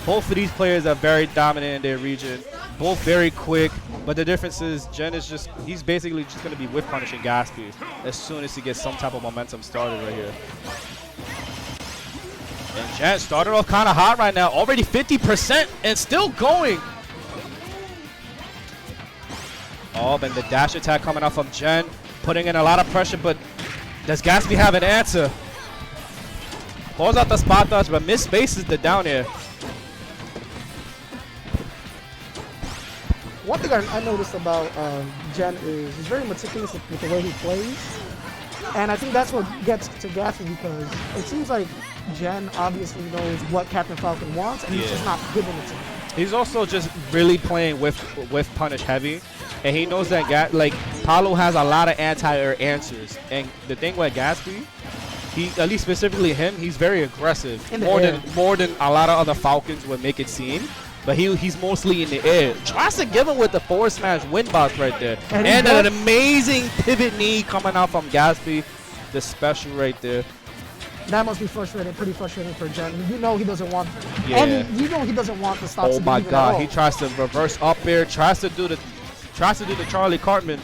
Both of these players are very dominant in their region. Both very quick, but the difference is Jen is just, he's basically just going to be whiff punishing Gatsby as soon as he gets some type of momentum started right here. And Jen started off kind of hot right now, already 50% and still going. Oh, and the dash attack coming off from Jen, putting in a lot of pressure, but does Gatsby have an answer? Pulls out the spot dodge, but misspaces the down air. One thing I noticed about Jen is he's very meticulous with the way he plays. And I think that's what gets to Gatsby because it seems like Jen obviously knows what Captain Falcon wants and he's just not giving it to him. He's also just really playing with punish heavy. And he knows that Palu has a lot of anti-air answers. And the thing with Gatsby, at least specifically him, he's very aggressive. More than a lot of other Falcons would make it seem. But he's mostly in the air. Tries to give him with the forward smash win box right there. And an amazing pivot knee coming out from Gatsby. The special right there. That must be frustrating, pretty frustrating for Jen. You know he doesn't want, and you know he doesn't want the stops. Oh my God! He tries to reverse up air. Tries to do the Charlie Cartman.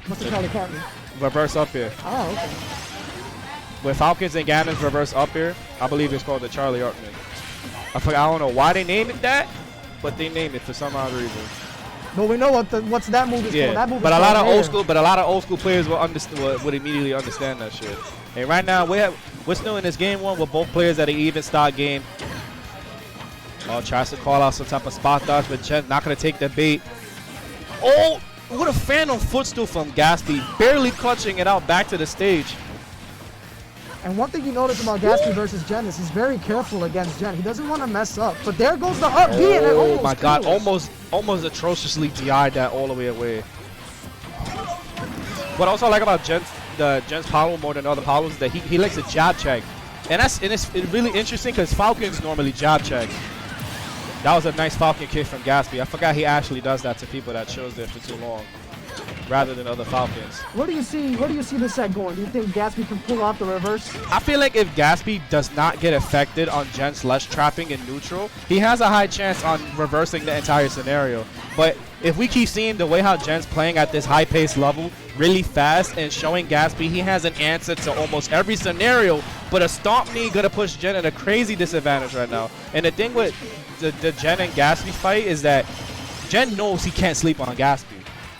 What's the Charlie Cartman? Reverse up air. Oh, okay. With Falcons and Ganon's reverse up air, I believe it's called the Charlie Cartman. I don't know why they named it that, but they named it for some odd reason. But we know what's that move is called. That move but a lot of old school players would immediately understand that shit. And right now we're still in this game one with both players at an even start game. Oh, tries to call out some type of spot dodge, but Jen not gonna take the bait. Oh, what a phantom footstool from Gatsby, barely clutching it out back to the stage. And one thing you notice about Gatsby versus Jen is he's very careful against Jen. He doesn't want to mess up. But there goes the up B, and it almost my God, almost atrociously DI'd that all the way away. What I also like about Jen's Palu more than other Palus is that he likes a jab check. And it's really interesting because Falcons normally jab check. That was a nice Falcon kick from Gatsby. I forgot he actually does that to people that chose there for too long, rather than other Falcons. Where do you see this set going? Do you think Gatsby can pull off the reverse? I feel like if Gatsby does not get affected on Jen's ledge trapping in neutral, he has a high chance on reversing the entire scenario. But if we keep seeing the way how Jen's playing at this high-paced level really fast and showing Gatsby he has an answer to almost every scenario, but a stomp knee gonna push Jen at a crazy disadvantage right now. And the thing with the Jen and Gatsby fight is that Jen knows he can't sleep on Gatsby.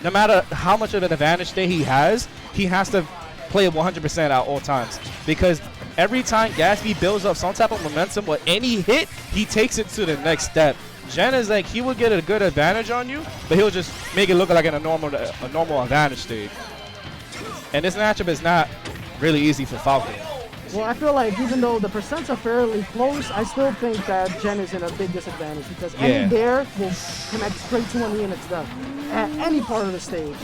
No matter how much of an advantage that he has to play it 100% at all times. Because every time Gatsby builds up some type of momentum with any hit, he takes it to the next step. Jen is like, he will get a good advantage on you, but he'll just make it look like a normal advantage stage. And this matchup is not really easy for Falcon. Well, I feel like even though the percents are fairly close, I still think that Jen is in a big disadvantage because any dare will connect straight to him and it's done at any part of the stage.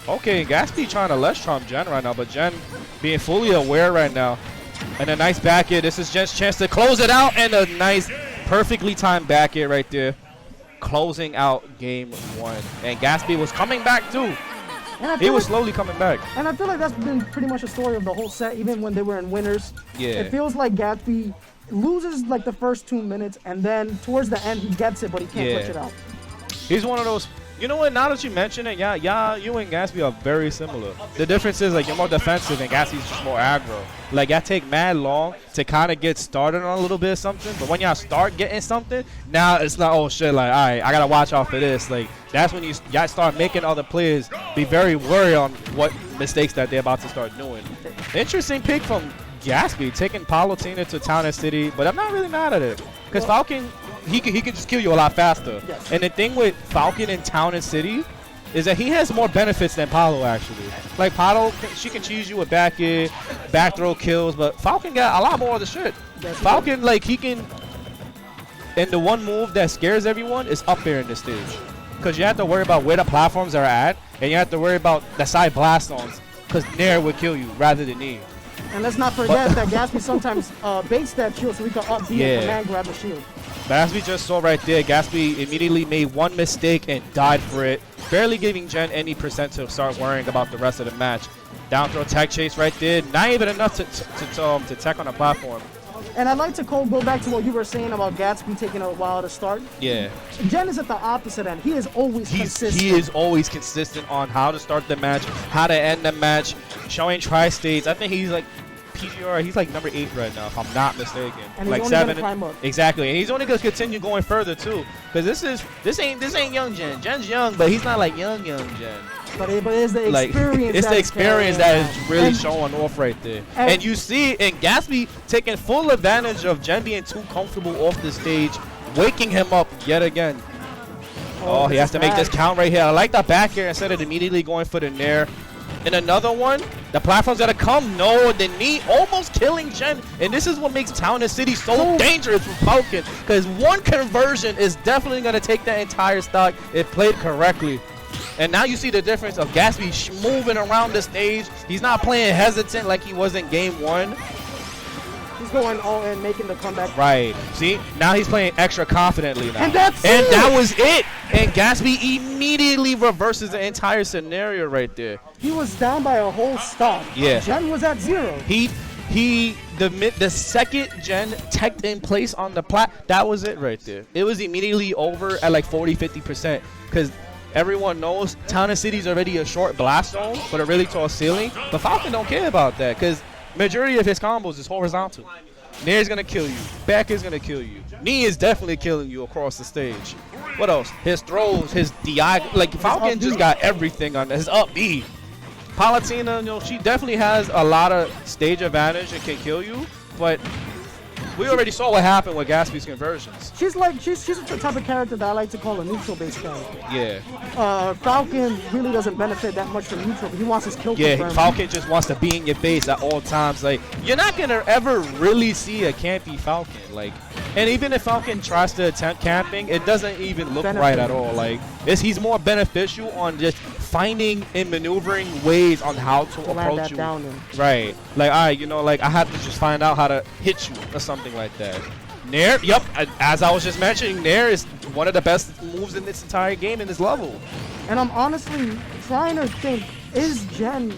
Okay, Gatsby trying to ledge trump Jen right now, but Jen being fully aware right now. And a nice back air. This is Jen's chance to close it out, and a nice, perfectly timed back air right there, closing out game one. And Gatsby was coming back too. He was slowly coming back. And I feel like that's been pretty much the story of the whole set, even when they were in winners. Yeah. It feels like Gatsby loses like the first 2 minutes, and then towards the end he gets it, but he can't push it out. He's one of those. You know what? Now that you mention it, you and Gatsby are very similar. The difference is like you're more defensive and Gatsby's just more aggro. Like y'all take mad long to kind of get started on a little bit of something, but when y'all start getting something, now it's not oh shit. Like all right, I gotta watch out for this. Like that's when y'all start making other players be very worried on what mistakes that they're about to start doing. Interesting pick from Gatsby taking Palutena to Town and City, but I'm not really mad at it because Falcon. He can just kill you a lot faster. Yes. And the thing with Falcon in Town and City is that he has more benefits than Palu actually. Like Palu, she can cheese you with back air, back throw kills, but Falcon got a lot more of the shit. Falcon, like he can, and the one move that scares everyone is up air in this stage. Because you have to worry about where the platforms are at, and you have to worry about the side blast ons, because Nair would kill you rather than knee. And let's not forget that Gatsby sometimes baits that shield so we can up B and command grab the shield. But as we just saw right there, Gatsby immediately made one mistake and died for it, barely giving Jen any percent to start worrying about the rest of the match. Down throw tech chase right there, not even enough to tech on the platform. And I'd like to go back to what you were saying about Gatsby taking a while to start. Yeah. Jen is at the opposite end. He is always consistent. He is always consistent on how to start the match, how to end the match, showing tri-states. I think he's like PGR, he's like number 8 right now, if I'm not mistaken. And like he's only 7. gonna climb up. Exactly, and he's only gonna continue going further too, because this ain't young Jen. Jen's young, but he's not like young Jen. But it's the Like, experience. it's the experience that is really and, showing off right there. and- And you see, and Gatsby taking full advantage of Jen being too comfortable off the stage, waking him up yet again. Oh, he has to make this count right here. I like that back here instead of immediately going for the nair. And another one, the platform's gotta come. No, the knee almost killing Jen. And this is what makes Town and City so dangerous for Falcon, because one conversion is definitely gonna take that entire stock if played correctly. And now you see the difference of Gatsby moving around the stage. He's not playing hesitant like he was in game 1. He's going all in, making the comeback. Right. See, now he's playing extra confidently now. And that's and it. that was it. And Gatsby immediately reverses the entire scenario right there. He was down by a whole stock. Yeah. Jen was at 0. The second Jen teched in place on the plat, that was it right there. It was immediately over at like 40-50%, because everyone knows Town and City's already a short blast zone, but a really tall ceiling. But Falcon don't care about that, because majority of his combos is horizontal. Nair's gonna kill you. Back is gonna kill you. Knee is definitely killing you across the stage. What else? His throws, his DI, like Falcon just got everything on his up B. Palutena, you know, she definitely has a lot of stage advantage and can kill you, but we already saw what happened with Gatsby's conversions. She's the type of character that I like to call a neutral-based character. Yeah. Falcon really doesn't benefit that much from neutral, but he wants his kill confirmed. Yeah, Falcon just wants to be in your face at all times. Like, you're not gonna ever really see a campy Falcon. Like, and even if Falcon tries to attempt camping, it doesn't even look right at all. Like, he's more beneficial on just finding and maneuvering ways on how to approach you. Right. Like, all right, you know, like I have to just find out how to hit you or something like that. Nair, yep, as I was just mentioning, Nair is one of the best moves in this entire game in this level. And I'm honestly trying to think, is Jen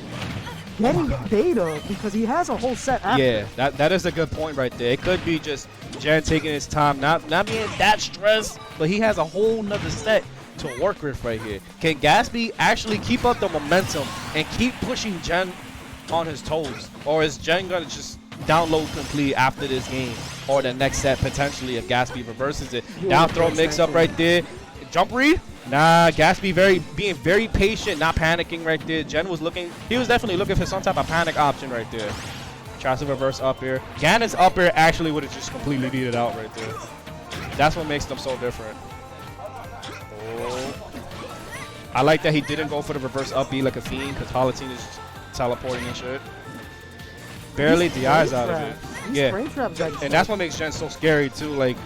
getting beta? Because he has a whole set after. Yeah, that is a good point right there. It could be just Jen taking his time, not being that stressed, but he has a whole nother set to work with right here. Can Gatsby actually keep up the momentum and keep pushing Jen on his toes? Or is Jen going to just download complete after this game or the next set potentially if Gatsby reverses it? Down throw mix up right there. Jump read? Nah, Gatsby being very patient, not panicking right there. Jen was he was definitely looking for some type of panic option right there. Tries to reverse up air. Ganon's up air actually would have just completely beat it out right there. That's what makes them so different. Oh. I like that he didn't go for the reverse up B like a fiend, because Palutena is teleporting and shit. Barely the eyes out of it. Yeah, and that's what makes Jen so scary too. Like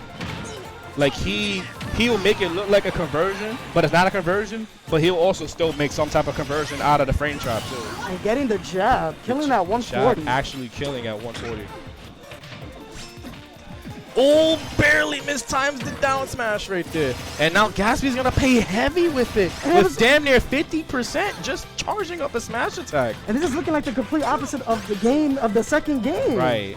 he'll make it look like a conversion, but it's not a conversion. But he'll also still make some type of conversion out of the frame trap too. And getting the jab, killing at 140. Jab actually killing at 140. Oh, barely mistimes the down smash right there. And now Gatsby's gonna pay heavy with it. With damn near 50% just charging up a smash attack. And this is looking like the complete opposite of the second game. Right.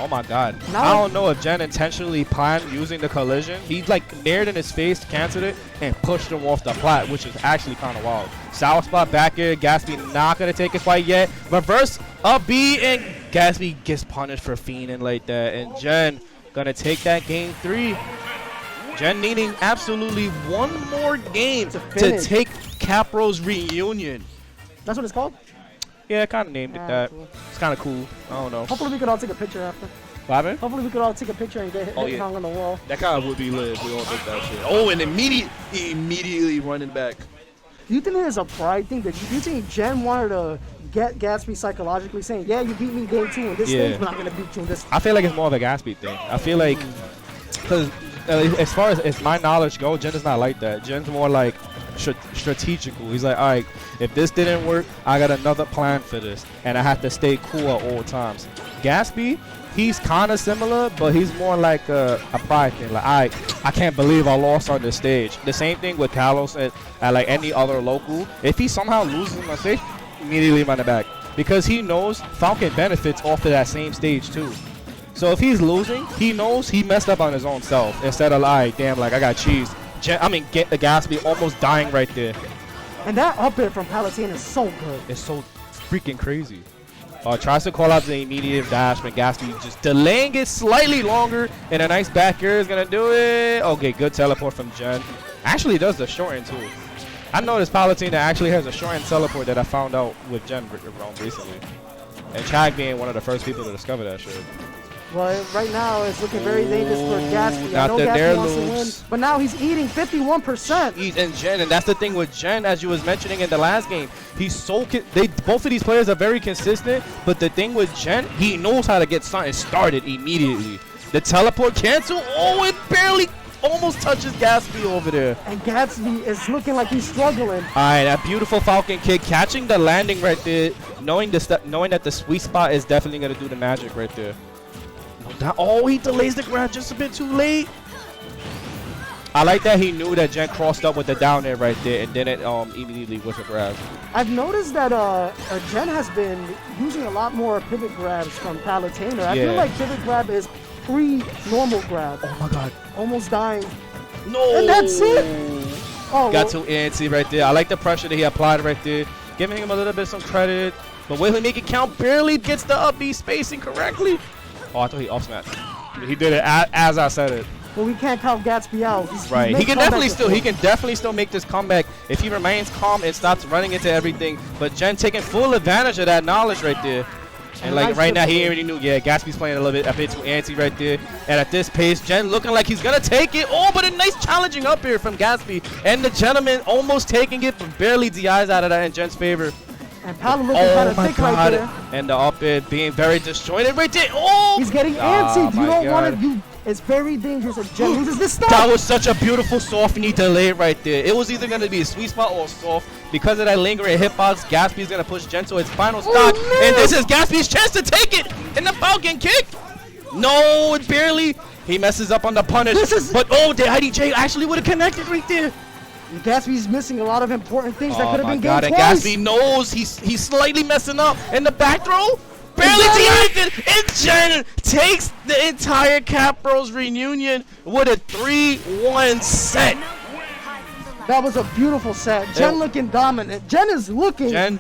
Oh my god. Now I don't know if Jen intentionally planned using the collision. He like nared in his face, canceled it, and pushed him off the plat, which is actually kind of wild. Sour spot back here. Gatsby not gonna take his fight yet. Reverse up B, and Gatsby gets punished for fiending like that. And Jen gonna take that game 3. Jen needing absolutely one more game to take Capro's reunion. That's what it's called? Yeah, I kind of named it that. Cool. It's kind of cool. I don't know. Hopefully we could all take a picture after. What happened? Hopefully we could all take a picture and get hung on the wall. That kind of would be lit if we all did that shit. Oh, and immediately running back. Do you think there's a pride thing? Do you think Jen wanted to get Gatsby psychologically saying, yeah, you beat me game 2 in this stage, but I'm going to beat you in this? I feel like it's more of a Gatsby thing. I feel like, because as far as my knowledge goes, Jen is not like that. Jen's more like strategical. He's like, all right, if this didn't work, I got another plan for this, and I have to stay cool at all times. Gatsby, he's kind of similar, but he's more like a pride thing. Like, I can't believe I lost on this stage. The same thing with Kalos at like any other local. If he somehow loses on the stage, immediately run it back, because he knows Falcon benefits off of that same stage too. So if he's losing, he knows he messed up on his own self instead of like, damn, like I got cheese. Get the Gatsby almost dying right there. And that up air from Palutena is so good. It's so freaking crazy. Tries to call out the immediate dash, but Gatsby just delaying it slightly longer, and a nice back air is gonna do it. Okay, good teleport from Jen. Actually does the short end too. I noticed Palutena actually has a short end teleport that I found out with Jen recently. And Chag being one of the first people to discover that shit. Well, right now it's looking very dangerous for Gatsby. I know Not that Gatsby wants to loops. win, but now he's eating 51%. He's in Jen, and that's the thing with Jen, as you was mentioning in the last game. He's so both of these players are very consistent, but the thing with Jen, he knows how to get something started immediately. The teleport cancel. Oh, it barely almost touches Gatsby over there. And Gatsby is looking like he's struggling. All right, that beautiful Falcon kick, catching the landing right there, knowing that the sweet spot is definitely gonna do the magic right there. Oh, he delays the grab just a bit too late. I like that he knew that Jen crossed up with the down air right there and didn't immediately with a grab. I've noticed that Jen has been using a lot more pivot grabs from Palutena. I feel like pivot grab is pre-normal grab. Oh my god. Almost dying. No. And that's it. Oh, Got too antsy right there. I like the pressure that he applied right there. Giving him a little bit some credit. But will he make it count? Barely gets the up B spacing correctly. Oh, I thought he off smacked. He did it as I said it. Well, we can't count Gatsby out. Right. He can definitely still make this comeback if he remains calm and stops running into everything. But Jen taking full advantage of that knowledge right there. And like right now, he already knew. Yeah, Gatsby's playing a bit too antsy right there. And at this pace, Jen looking like he's gonna take it. Oh, but a nice challenging up here from Gatsby, and the gentleman almost taking it, but barely DIs out of that in Jen's favor. And Palu looking kind of thick right there. And the up air being very disjointed right there. Oh, he's getting antsy. You don't want to. It's very dangerous if Jen loses this stuff. That was such a beautiful soft knee delay right there. It was either going to be a sweet spot or soft. Because of that lingering hitbox, Gatsby's going to push Jen to its final stock. And this is Gatsby's chance to take it. And the Falcon kick. No, it barely. He messes up on the punish. But oh, the IDJ actually would have connected right there. Gatsby's missing a lot of important things that could have been God, game and twice. Gatsby knows he's slightly messing up. And the back throw. Barely DI'd, and Jen takes the entire Cap Bros reunion with a 3-1 set. That was a beautiful set. Jen looking dominant. Jen is looking like